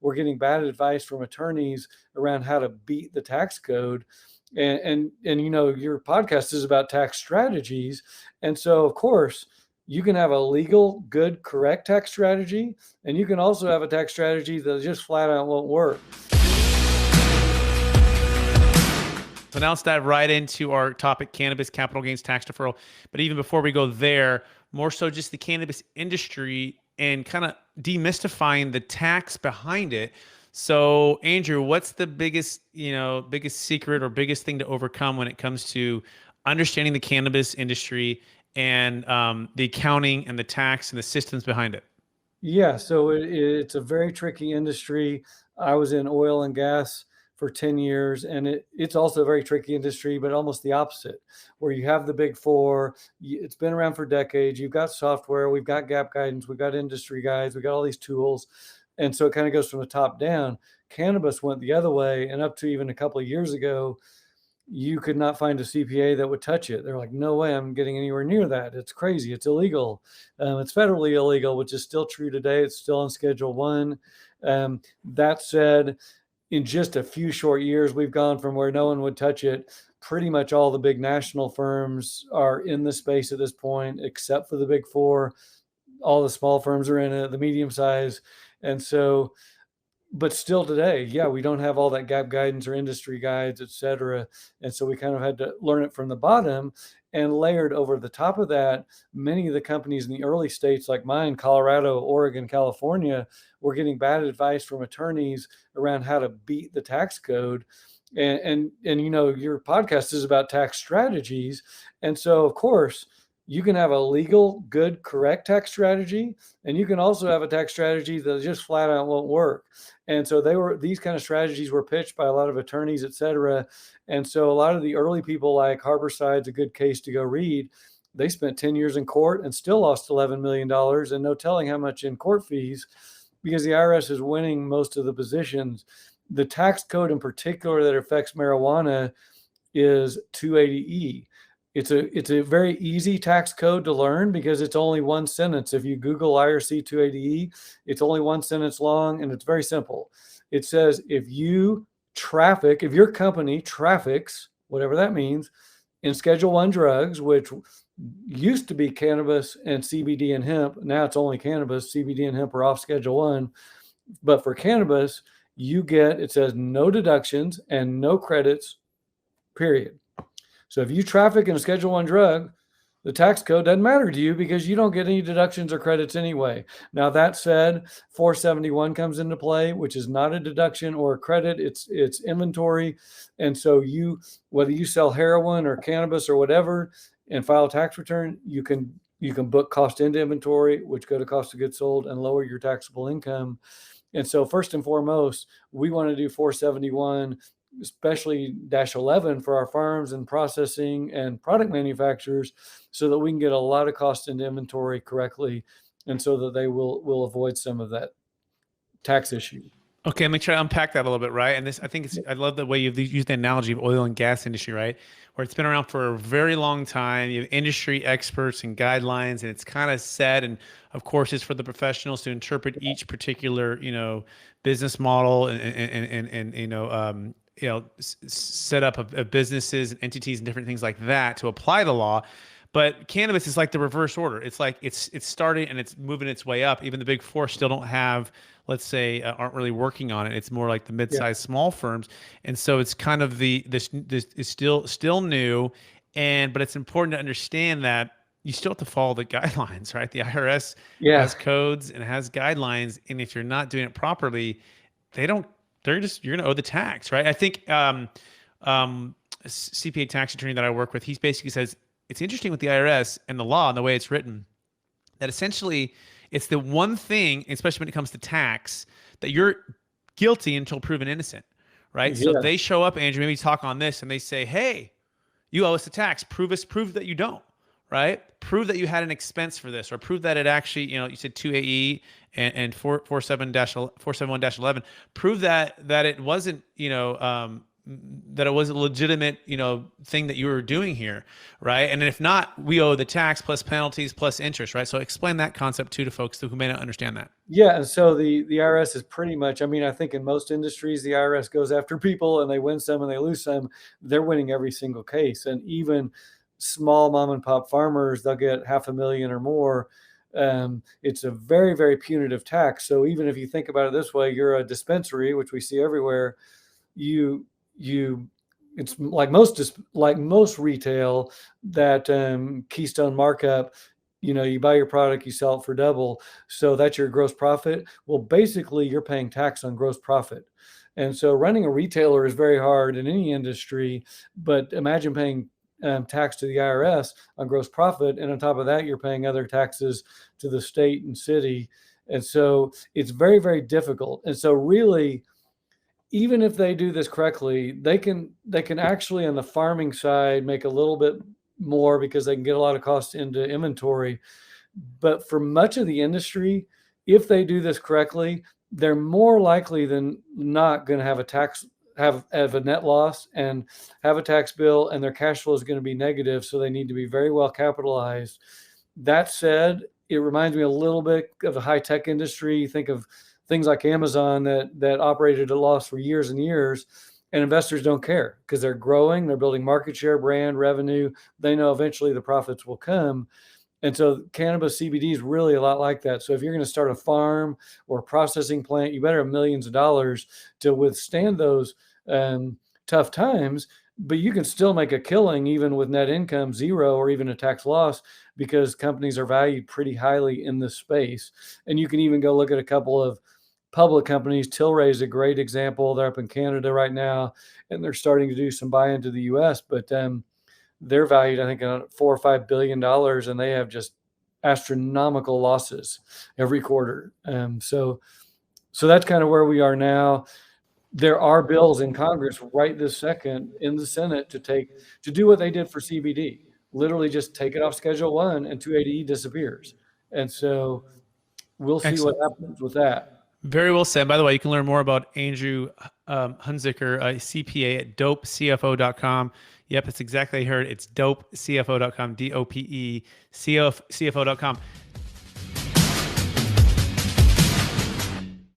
we're getting bad advice from attorneys around how to beat the tax code. And your podcast is about tax strategies. And so, of course, you can have a legal, good, correct tax strategy, and you can also have a tax strategy that just flat out won't work. So now let's dive right into our topic, cannabis capital gains tax deferral. But even before we go there, more so just the cannabis industry and kind of demystifying the tax behind it. So Andrew, what's the biggest secret or biggest thing to overcome when it comes to understanding the cannabis industry and the accounting and the tax and the systems behind it? Yeah, so it's a very tricky industry. I was in oil and gas for 10 years, and it's also a very tricky industry, but almost the opposite, where you have the big four. It's been around for decades. You've got software, we've got gap guidance, we've got industry guides, we've got all these tools. And so it kind of goes from the top down. Cannabis went the other way, and up to even a couple of years ago, you could not find a CPA that would touch it. They're like, no way I'm getting anywhere near that. It's crazy. It's illegal. It's federally illegal, which is still true today. It's still on Schedule 1. That said, in just a few short years, we've gone from where no one would touch it. Pretty much all the big national firms are in the space at this point, except for the big four. All the small firms are in it, the medium size. And so, but still today, yeah, we don't have all that gap guidance or industry guides, et cetera. And so we kind of had to learn it from the bottom, and layered over the top of that, many of the companies in the early states like mine, Colorado, Oregon, California, were getting bad advice from attorneys around how to beat the tax code. And your podcast is about tax strategies. And so, of course, you can have a legal, good, correct tax strategy, and you can also have a tax strategy that just flat out won't work. And so these kind of strategies were pitched by a lot of attorneys, et cetera. And so a lot of the early people, like Harborside's a good case to go read. They spent 10 years in court and still lost $11 million, and no telling how much in court fees, because the IRS is winning most of the positions. The tax code in particular that affects marijuana is 280E. It's a very easy tax code to learn because it's only one sentence. If you Google IRC 280E, it's only one sentence long, and it's very simple. It says if your company traffics, whatever that means, in Schedule 1 drugs, which used to be cannabis and CBD and hemp, now it's only cannabis, CBD and hemp are off Schedule 1. But for cannabis, it says no deductions and no credits, period. So if you traffic in a Schedule 1 drug, the tax code doesn't matter to you because you don't get any deductions or credits anyway. Now, that said, 471 comes into play, which is not a deduction or a credit. It's inventory. And so whether you sell heroin or cannabis or whatever and file a tax return, you can book cost into inventory, which go to cost of goods sold, and lower your taxable income. And so first and foremost, we want to do 471, especially -11 for our farms and processing and product manufacturers, so that we can get a lot of cost into inventory correctly, and so that they will avoid some of that tax issue. Okay, let me try to unpack that a little bit, right? And I love the way you've used the analogy of oil and gas industry, right? Where it's been around for a very long time. You have industry experts and guidelines, and it's kind of set. And of course, it's for the professionals to interpret each particular, business model and set up of businesses and entities and different things like that to apply the law. But cannabis is like the reverse order. It's like it's starting and it's moving its way up. Even the big four still don't have, let's say, aren't really working on it. It's more like the mid-sized small firms, and so it's kind of this is still new, but it's important to understand that you still have to follow the guidelines, right? The IRS has codes and has guidelines, and if you're not doing it properly, you're going to owe the tax, right? I think CPA tax attorney that I work with, he basically says, it's interesting with the IRS and the law and the way it's written, that essentially it's the one thing, especially when it comes to tax, that you're guilty until proven innocent, right? Yeah. So they show up, Andrew, maybe talk on this, and they say, hey, you owe us the tax. Prove that you don't, right? Prove that you had an expense for this, or prove that it actually, you said 2AE and 471-11. Prove that it wasn't, that it was a legitimate, thing that you were doing here, right? And if not, we owe the tax plus penalties plus interest, right? So explain that concept too to folks who may not understand that. Yeah, and so the IRS is pretty much, I mean, I think in most industries, the IRS goes after people and they win some and they lose some. They're winning every single case. And even small mom and pop farmers, they'll get $500,000 or more. It's a very, very punitive tax. So even if you think about it this way, you're a dispensary, which we see everywhere. You it's like most retail, that Keystone markup, you buy your product, you sell it for double. So that's your gross profit. Well, basically you're paying tax on gross profit. And so running a retailer is very hard in any industry, but imagine paying tax to the IRS on gross profit. And on top of that, you're paying other taxes to the state and city. And so it's very, very difficult. And so really, even if they do this correctly, they can actually on the farming side make a little bit more because they can get a lot of costs into inventory. But for much of the industry, if they do this correctly, they're more likely than not going to have a net loss and have a tax bill, and their cash flow is going to be negative. So they need to be very well capitalized. That said, it reminds me a little bit of the high tech industry. You think of things like Amazon that operated at a loss for years and years, and investors don't care because they're growing, they're building market share, brand, revenue. They know eventually the profits will come. And so cannabis CBD is really a lot like that. So if you're going to start a farm or a processing plant, you better have millions of dollars to withstand those tough times. But you can still make a killing even with net income zero or even a tax loss, because companies are valued pretty highly in this space. And you can even go look at a couple of public companies. Tilray is a great example. They're up in Canada right now, and they're starting to do some buy into the US, but they're valued, I think, at $4 or $5 billion, and they have just astronomical losses every quarter. So that's kind of where we are now. There are bills in Congress right this second in the Senate to do what they did for CBD. Literally just take it off Schedule 1 and 280E disappears. And so we'll see Excellent. what happens with that. Very well said. By the way, you can learn more about Andrew Hunzicker, CPA, at dopecfo.com. Yep, it's exactly how you heard. It's dopecfo.com, DOPE, CFO.com.